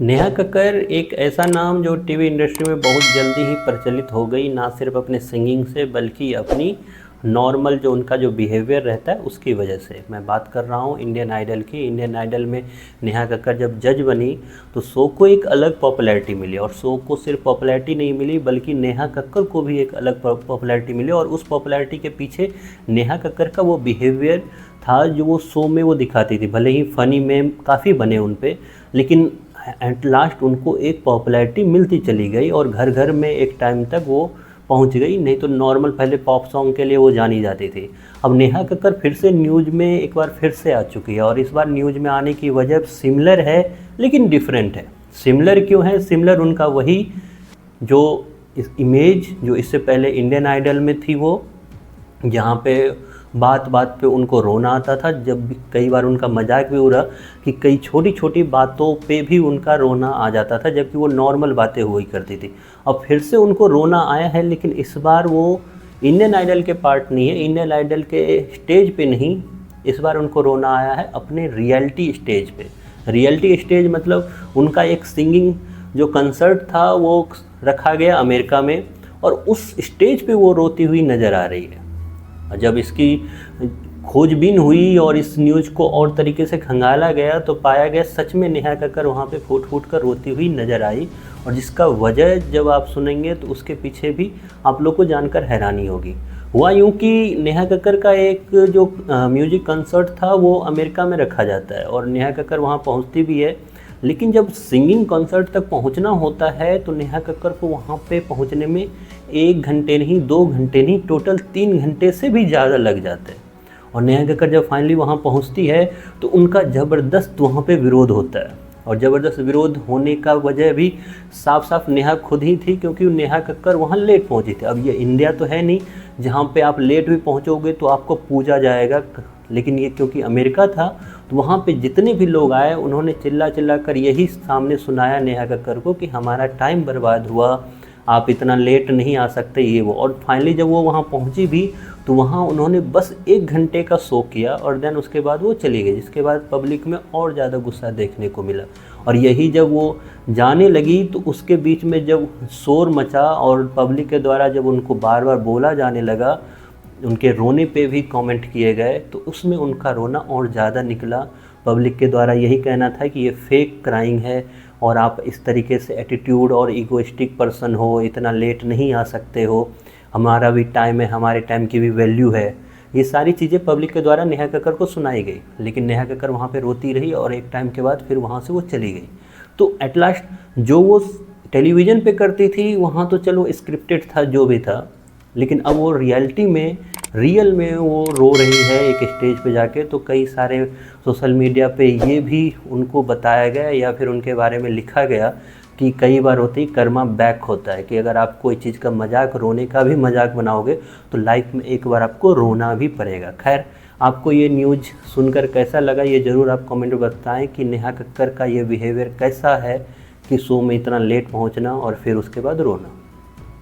नेहा कक्कर एक ऐसा नाम जो टीवी इंडस्ट्री में बहुत जल्दी ही प्रचलित हो गई, ना सिर्फ अपने सिंगिंग से बल्कि अपनी नॉर्मल जो उनका जो बिहेवियर रहता है उसकी वजह से। मैं बात कर रहा हूँ इंडियन आइडल की। इंडियन आइडल में नेहा कक्कर जब जज बनी तो शो को एक अलग पॉपुलैरिटी मिली, और शो को सिर्फ पॉपुलैरिटी नहीं मिली बल्कि नेहा कक्कर को भी एक अलग पॉपुलैरिटी मिली। और उस पॉपुलैरिटी के पीछे नेहा कक्कर का वो बिहेवियर था जो वो शो में वो दिखाती थी। भले ही फ़नी मेम काफ़ी बने उन पे, लेकिन एट लास्ट उनको एक पॉपुलैरिटी मिलती चली गई और घर घर में एक टाइम तक वो पहुंच गई। नहीं तो नॉर्मल पहले पॉप सॉन्ग के लिए वो जानी जाती थी। अब नेहा कक्कर फिर से न्यूज़ में एक बार फिर से आ चुकी है, और इस बार न्यूज़ में आने की वजह सिमिलर है लेकिन डिफरेंट है। सिमिलर क्यों है? सिमिलर उनका वही जो इस इमेज जो इससे पहले इंडियन आइडल में थी, वो जहाँ पे बात बात पे उनको रोना आता था। जब भी कई बार उनका मजाक भी हो रहा कि कई छोटी छोटी बातों पे भी उनका रोना आ जाता था, जबकि वो नॉर्मल बातें हुई करती थी। अब फिर से उनको रोना आया है, लेकिन इस बार वो इंडियन आइडल के पार्ट नहीं है, इंडियन आइडल के स्टेज पे नहीं। इस बार उनको रोना आया है अपने रियलिटी स्टेज पे। रियलिटी स्टेज मतलब उनका एक सिंगिंग जो कंसर्ट था वो रखा गया अमेरिका में, और उस स्टेज पे वो रोती हुई नज़र आ रही है। जब इसकी खोजबीन हुई और इस न्यूज़ को और तरीके से खंगाला गया तो पाया गया सच में नेहा कक्कर वहाँ पे फूट फूट कर रोती हुई नज़र आई, और जिसका वजह जब आप सुनेंगे तो उसके पीछे भी आप लोग को जानकर हैरानी होगी। हुआ यूँ कि नेहा कक्कर का एक जो म्यूजिक कंसर्ट था वो अमेरिका में रखा जाता है और नेहा कक्कर वहाँ पहुँचती भी है, लेकिन जब सिंगिंग कॉन्सर्ट तक पहुंचना होता है तो नेहा कक्कर को वहाँ पे पहुंचने में 1 घंटे नहीं, 2 घंटे नहीं, टोटल 3 घंटे से भी ज़्यादा लग जाते हैं। और नेहा कक्कर जब फाइनली वहाँ पहुँचती है तो उनका ज़बरदस्त वहाँ पे विरोध होता है, और ज़बरदस्त विरोध होने का वजह भी साफ साफ नेहा खुद ही थी, क्योंकि नेहा कक्कर वहाँ लेट पहुँची थी। अब ये इंडिया तो है नहीं जहाँ पे आप लेट भी पहुँचोगे तो आपको पूजा जाएगा, लेकिन ये क्योंकि अमेरिका था तो वहाँ पे जितने भी लोग आए उन्होंने चिल्ला चिल्ला कर यही सामने सुनाया नेहा कक्कर को कि हमारा टाइम बर्बाद हुआ, आप इतना लेट नहीं आ सकते, ये वो। और फाइनली जब वो वहाँ पहुँची भी तो वहाँ उन्होंने बस 1 घंटे का शो किया और देन उसके बाद वो चली गई, जिसके बाद पब्लिक में और ज़्यादा गुस्सा देखने को मिला। और यही जब वो जाने लगी तो उसके बीच में जब शोर मचा और पब्लिक के द्वारा जब उनको बार बार बोला जाने लगा, उनके रोने पे भी कमेंट किए गए, तो उसमें उनका रोना और ज़्यादा निकला। पब्लिक के द्वारा यही कहना था कि ये फेक क्राइंग है और आप इस तरीके से एटीट्यूड और ईगोइस्टिक पर्सन हो, इतना लेट नहीं आ सकते हो, हमारा भी टाइम है, हमारे टाइम की भी वैल्यू है। ये सारी चीज़ें पब्लिक के द्वारा नेहा कक्कर को सुनाई गई, लेकिन नेहा कक्कर वहाँ पे रोती रही और एक टाइम के बाद फिर वहाँ से वो चली गई। तो एट लास्ट जो वो टेलीविज़न पे करती थी वहाँ तो चलो स्क्रिप्टेड था जो भी था, लेकिन अब वो रियलिटी में रियल में वो रो रही है एक स्टेज पे जाके। तो कई सारे सोशल मीडिया पे ये भी उनको बताया गया या फिर उनके बारे में लिखा गया कि कई बार होती कर्मा बैक होता है, कि अगर आप कोई चीज़ का मजाक, रोने का भी मजाक बनाओगे तो लाइफ में एक बार आपको रोना भी पड़ेगा। खैर, आपको ये न्यूज़ सुनकर कैसा लगा ये ज़रूर आप कमेंट में बताएं कि नेहा कक्कर का ये बिहेवियर कैसा है कि शो में इतना लेट पहुंचना और फिर उसके बाद रोना।